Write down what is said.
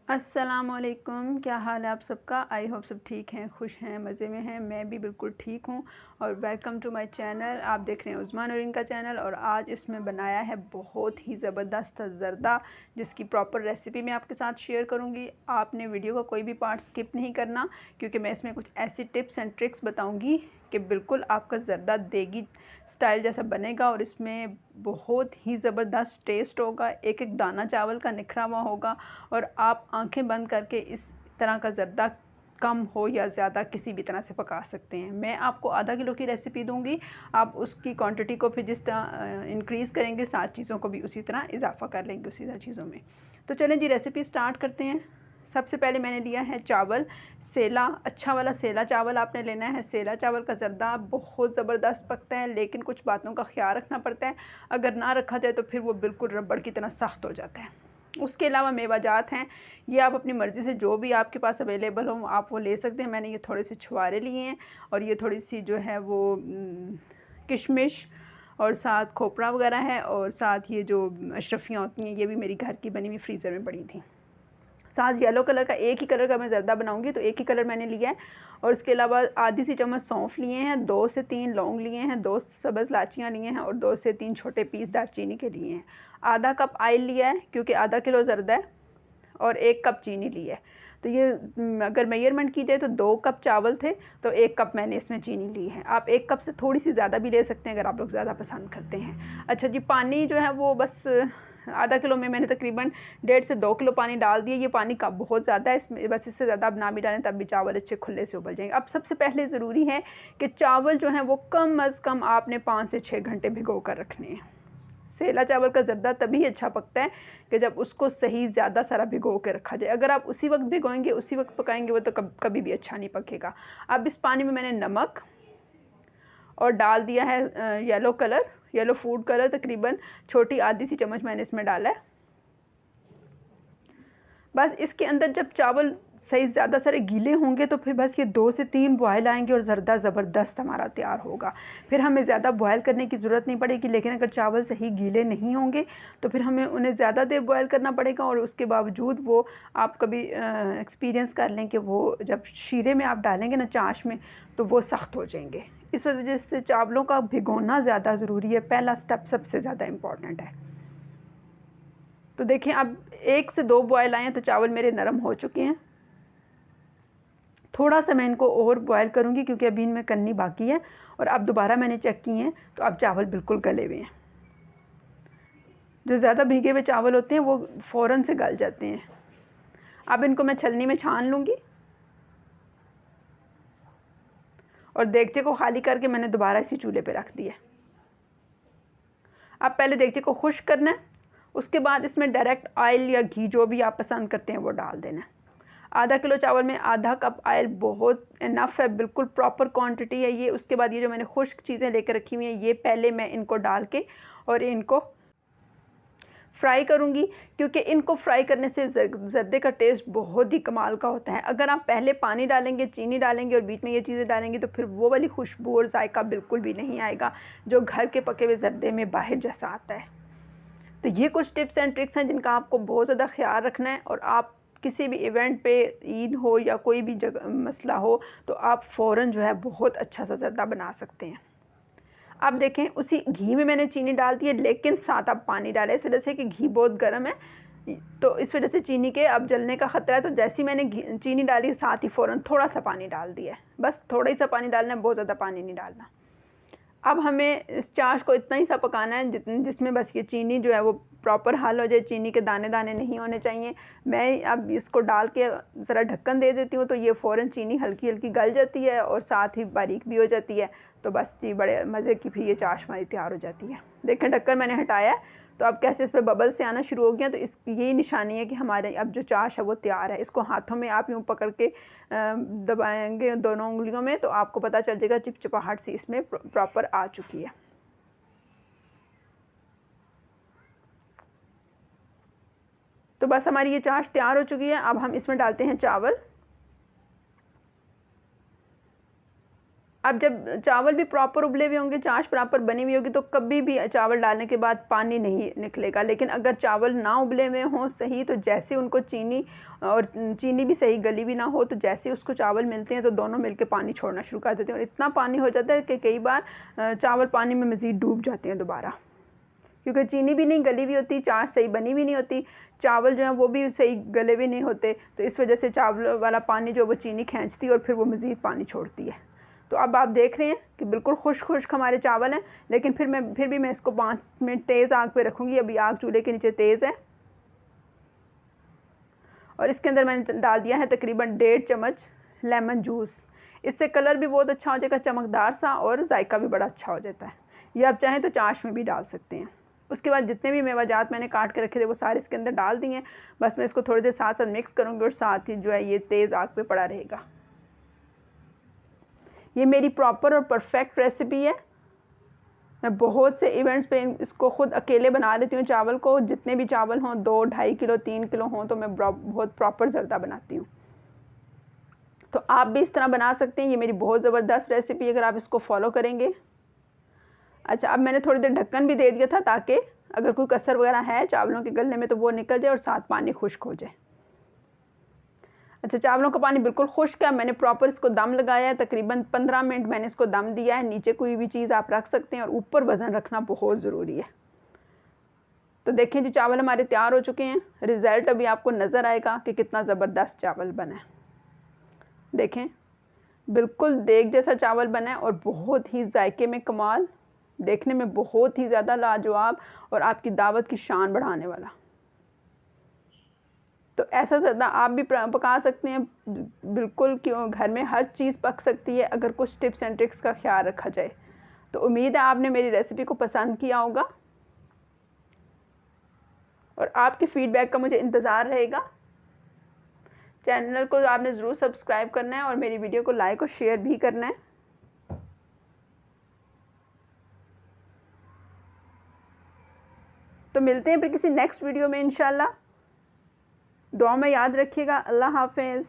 अस्सलामुअलैकुम, क्या हाल है आप सबका। आई होप सब ठीक हैं, खुश हैं, मज़े में हैं। मैं भी बिल्कुल ठीक हूँ। और वेलकम टू माय चैनल। आप देख रहे हैं उस्मा नूरीन का चैनल। और आज इसमें बनाया है बहुत ही ज़बरदस्त ज़र्दा, जिसकी प्रॉपर रेसिपी मैं आपके साथ शेयर करूँगी। आपने वीडियो का कोई भी पार्ट स्किप नहीं करना, क्योंकि मैं इसमें कुछ ऐसी टिप्स एंड ट्रिक्स बताऊँगी कि बिल्कुल आपका ज़र्दा देगी स्टाइल जैसा बनेगा। और इसमें बहुत ही ज़बरदस्त टेस्ट होगा, एक एक दाना चावल का निखरा हुआ होगा। और आप आंखें बंद करके इस तरह का ज़र्दा कम हो या ज़्यादा किसी भी तरह से पका सकते हैं। मैं आपको आधा किलो की रेसिपी दूंगी, आप उसकी क्वांटिटी को फिर जिस तरह इंक्रीज़ करेंगे, 7 चीज़ों को भी उसी तरह इजाफा कर लेंगे उसी तरह चीज़ों में। तो चलें जी, रेसिपी स्टार्ट करते हैं। सबसे पहले मैंने लिया है चावल, सेला, अच्छा वाला सेला चावल आपने लेना है। सेला चावल का ज़र्दा बहुत ज़बरदस्त पकता है, लेकिन कुछ बातों का ख्याल रखना पड़ता है। अगर ना रखा जाए तो फिर वो बिल्कुल रबड़ की तरह सख्त हो जाता है। उसके अलावा मेवाजात हैं, ये आप अपनी मर्ज़ी से जो भी आपके पास अवेलेबल हो आप वो ले सकते हैं। मैंने ये थोड़े से छुआरे लिए हैं, और ये थोड़ी सी जो है वो किशमिश, और साथ खोपरा वगैरह है, और साथ ये जो अशरफियाँ होती हैं ये भी मेरी घर की बनी हुई फ्रीज़र में पड़ी थी। साथ येलो कलर का, एक ही कलर का मैं ज़र्दा बनाऊंगी तो एक ही कलर मैंने लिया है। और इसके अलावा आधी सी चम्मच सौंफ लिए हैं, 2 से 3 लौंग लिए हैं, 2 सब्ज़ लाचियाँ लिए हैं, और 2 से 3 छोटे पीस दालचीनी के लिए हैं। आधा कप ऑयल लिया है, क्योंकि आधा किलो ज़र्दा है, और 1 कप चीनी ली है। तो ये अगर मेजरमेंट की जाए तो 2 कप चावल थे, तो 1 कप मैंने इसमें चीनी ली है। आप 1 कप से थोड़ी सी ज़्यादा भी ले सकते हैं अगर आप लोग ज़्यादा पसंद करते हैं। अच्छा जी, पानी जो है वो बस आधा किलो में मैंने तकरीबन 1.5 से 2 किलो पानी डाल दिया। ये पानी का बहुत ज़्यादा है, इसमें बस इससे ज़्यादा आप ना भी डालें तब भी चावल अच्छे खुले से उबल जाएंगे। अब सबसे पहले ज़रूरी है कि चावल जो हैं वो कम अज़ कम आपने 5 से 6 घंटे भिगो कर रखने हैं। सेला चावल का ज़र्दा तभी अच्छा पकता है कि जब उसको सही ज़्यादा सारा भिगो के रखा जाए। अगर आप उसी वक्त भिगोएंगे, उसी वक्त पकाएंगे, वो तो कभी भी अच्छा नहीं पकेगा। अब इस पानी में मैंने नमक और डाल दिया है yellow colour, yellow food colour, तकरीबन छोटी आधी सी चम्मच मैंने इसमें डाला है। बस इसके अंदर जब चावल सही ज़्यादा सारे गीले होंगे तो फिर बस ये 2 से 3 बॉयल आएंगे और ज़र्दा ज़बरदस्त हमारा तैयार होगा। फिर हमें ज़्यादा बॉयल करने की ज़रूरत नहीं पड़ेगी। लेकिन अगर चावल सही गीले नहीं होंगे तो फिर हमें उन्हें ज़्यादा देर बॉयल करना पड़ेगा, और उसके बावजूद वो आप कभी एक्सपीरियंस कर लें कि वो जब शीरे में आप डालेंगे ना, चाश में, तो वो सख्त हो जाएंगे। इस वजह से चावलों का भिगोना ज़्यादा ज़रूरी है। पहला स्टेप सबसे ज़्यादा इम्पॉर्टेंट है। तो देखें, अब 1 से 2 बॉयल आए हैं तो चावल मेरे नरम हो चुके हैं। थोड़ा सा मैं इनको और बॉयल करूँगी, क्योंकि अभी इनमें कन्नी बाकी है। और अब दोबारा मैंने चेक किए हैं तो अब चावल बिल्कुल गले हुए हैं। जो ज़्यादा भीगे हुए चावल होते हैं वो फ़ौरन से गल जाते हैं। अब इनको मैं छलनी में छान लूँगी, और देगचे को खाली करके मैंने दोबारा इसी चूल्हे पे रख दिया। अब पहले देगचे को खुश्क करना है, उसके बाद इसमें डायरेक्ट ऑयल या घी जो भी आप पसंद करते हैं वो डाल देना है। आधा किलो चावल में आधा कप ऑयल बहुत इनफ है, बिल्कुल प्रॉपर क्वांटिटी है ये। उसके बाद ये जो मैंने खुश्क चीज़ें लेकर रखी हुई हैं, ये पहले मैं इनको डाल के और इनको फ्राई करूँगी, क्योंकि इनको फ्राई करने से ज़र्दे का टेस्ट बहुत ही कमाल का होता है। अगर आप पहले पानी डालेंगे, चीनी डालेंगे और बीच में ये चीज़ें डालेंगे तो फिर वो वाली खुशबू और जायका बिल्कुल भी नहीं आएगा जो घर के पके हुए ज़र्दे में बाहर जैसा आता है। तो ये कुछ टिप्स एंड ट्रिक्स हैं जिनका आपको बहुत ज़्यादा ख्याल रखना है। और आप किसी भी इवेंट पे, ईद हो या कोई भी जगह मसला हो, तो आप फ़ौरन जो है बहुत अच्छा सा ज़र्दा बना सकते हैं। अब देखें, उसी घी में मैंने चीनी डाल दी है, लेकिन साथ आप पानी डालें, इस वजह से कि घी बहुत गर्म है, तो इस वजह से चीनी के अब जलने का ख़तरा है। तो जैसे ही मैंने चीनी डाली, साथ ही फ़ौरन थोड़ा सा पानी डाल दिया है। बस थोड़ा ही सा पानी डालना है, बहुत ज़्यादा पानी नहीं डालना। अब हमें इस चाश को इतना ही सा पकाना है जिसमें बस ये चीनी जो है वो प्रॉपर हल हो जाए, चीनी के दाने दाने नहीं होने चाहिए। मैं अब इसको डाल के ज़रा ढक्कन दे देती हूँ, तो ये फ़ौरन चीनी हल्की हल्की गल जाती है और साथ ही बारीक भी हो जाती है। तो बस जी, बड़े मज़े की फिर ये चाश हमारी तैयार हो जाती है। देखें, ढक्कन मैंने हटाया, तो अब कैसे इस पर बबल से आना शुरू हो गया, तो इस यही निशानी है कि हमारे अब जो चाश है वो तैयार है। इसको हाथों में आप यूँ पकड़ के दबाएंगे दोनों उंगलियों में, तो आपको पता चल जाएगा चिपचिपाहट सी इसमें प्रॉपर आ चुकी है। तो बस हमारी ये चाश तैयार हो चुकी है। अब हम इसमें डालते हैं चावल। अब जब चावल भी प्रॉपर उबले हुए होंगे, चाश प्रॉपर बनी हुई होगी, तो कभी भी चावल डालने के बाद पानी नहीं निकलेगा। लेकिन अगर चावल ना उबले हुए हों सही, तो जैसे उनको चीनी भी सही गली भी ना हो, तो जैसे उसको चावल मिलते हैं तो दोनों मिलकर पानी छोड़ना शुरू कर देते हैं, और इतना पानी हो जाता है कि कई बार चावल पानी में मज़ीद डूब जाते हैं दोबारा, क्योंकि चीनी भी नहीं गली हुई होती, चाश सही बनी भी नहीं होती, चावल जो है वो भी सही गले भी नहीं होते, तो इस वजह से चावल वाला पानी जो वो चीनी खींचती है और फिर वो मज़ीद पानी छोड़ती है। तो अब आप देख रहे हैं कि बिल्कुल खुश्क हमारे चावल हैं, लेकिन फिर भी मैं इसको 5 मिनट तेज़ आग पे रखूँगी। अभी आग चूल्हे के नीचे तेज़ है, और इसके अंदर मैंने डाल दिया है तकरीबन 1.5 चम्मच लेमन जूस। इससे कलर भी बहुत अच्छा हो जाएगा, चमकदार सा, और जायका भी बड़ा अच्छा हो जाता है। ये आप चाहें तो चाश में भी डाल सकते हैं। उसके बाद जितने भी मेवाजात मैंने काट के रखे थे वो सारे इसके अंदर डाल दिए हैं। बस मैं इसको थोड़ी देर साथ साथ मिक्स करूँगी, और साथ ही जो है ये तेज़ आग पे पड़ा रहेगा। ये मेरी प्रॉपर और परफेक्ट रेसिपी है। मैं बहुत से इवेंट्स पे इसको ख़ुद अकेले बना लेती हूँ चावल को। जितने भी चावल हों, 2, 2.5 किलो, 3 किलो हों, तो मैं बहुत प्रॉपर ज़र्दा बनाती हूँ। तो आप भी इस तरह बना सकते हैं। ये मेरी बहुत ज़बरदस्त रेसिपी है अगर आप इसको फॉलो करेंगे। अच्छा, अब मैंने थोड़ी देर ढक्कन भी दे दिया था ताकि अगर कोई कसर वगैरह है चावलों के गलने में तो वो निकल जाए और साथ पानी खुश्क हो जाए। अच्छा, चावलों का पानी बिल्कुल खुश्क है। मैंने प्रॉपर इसको दम लगाया है, तकरीबन 15 मिनट मैंने इसको दम दिया है। नीचे कोई भी चीज़ आप रख सकते हैं, और ऊपर वज़न रखना बहुत ज़रूरी है। तो देखें जी, चावल हमारे तैयार हो चुके हैं। रिज़ल्ट अभी आपको नज़र आएगा कि कितना ज़बरदस्त चावल बना है। देखें, बिल्कुल देग जैसा चावल बना है, और बहुत ही जायके में कमाल, देखने में बहुत ही ज़्यादा लाजवाब, और आपकी दावत की शान बढ़ाने वाला। तो ऐसा ज़्यादा आप भी पका सकते हैं बिल्कुल, क्यों घर में हर चीज़ पक सकती है अगर कुछ टिप्स एंड ट्रिक्स का ख्याल रखा जाए। तो उम्मीद है आपने मेरी रेसिपी को पसंद किया होगा, और आपके फ़ीडबैक का मुझे इंतज़ार रहेगा। चैनल को आपने ज़रूर सब्सक्राइब करना है, और मेरी वीडियो को लाइक और शेयर भी करना है। तो मिलते हैं फिर किसी नेक्स्ट वीडियो में इंशाल्लाह। दुआ में याद रखिएगा। अल्लाह हाफ़िज़।